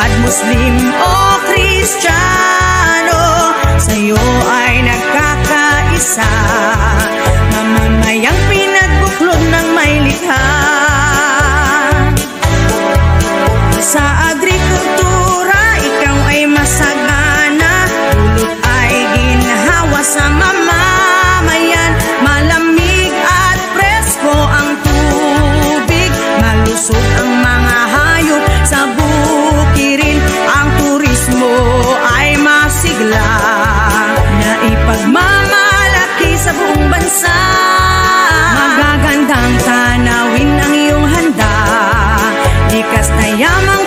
Bad Muslim o Kristiyano, sa'yo ay nagkakaisa. Mamamayang pinagbuklod ng may likha. Sa agrikultura, ikaw ay masagana. Dulot ay ginhawa sa mamamayan. Malamig at presko ang tubig. Malusog ang mga hayop sa bukirin. Ang turismo ay masigla na ipagmamalaki sa buong bansa. Magagandang tanawin ang iyong handa. Likas na yamang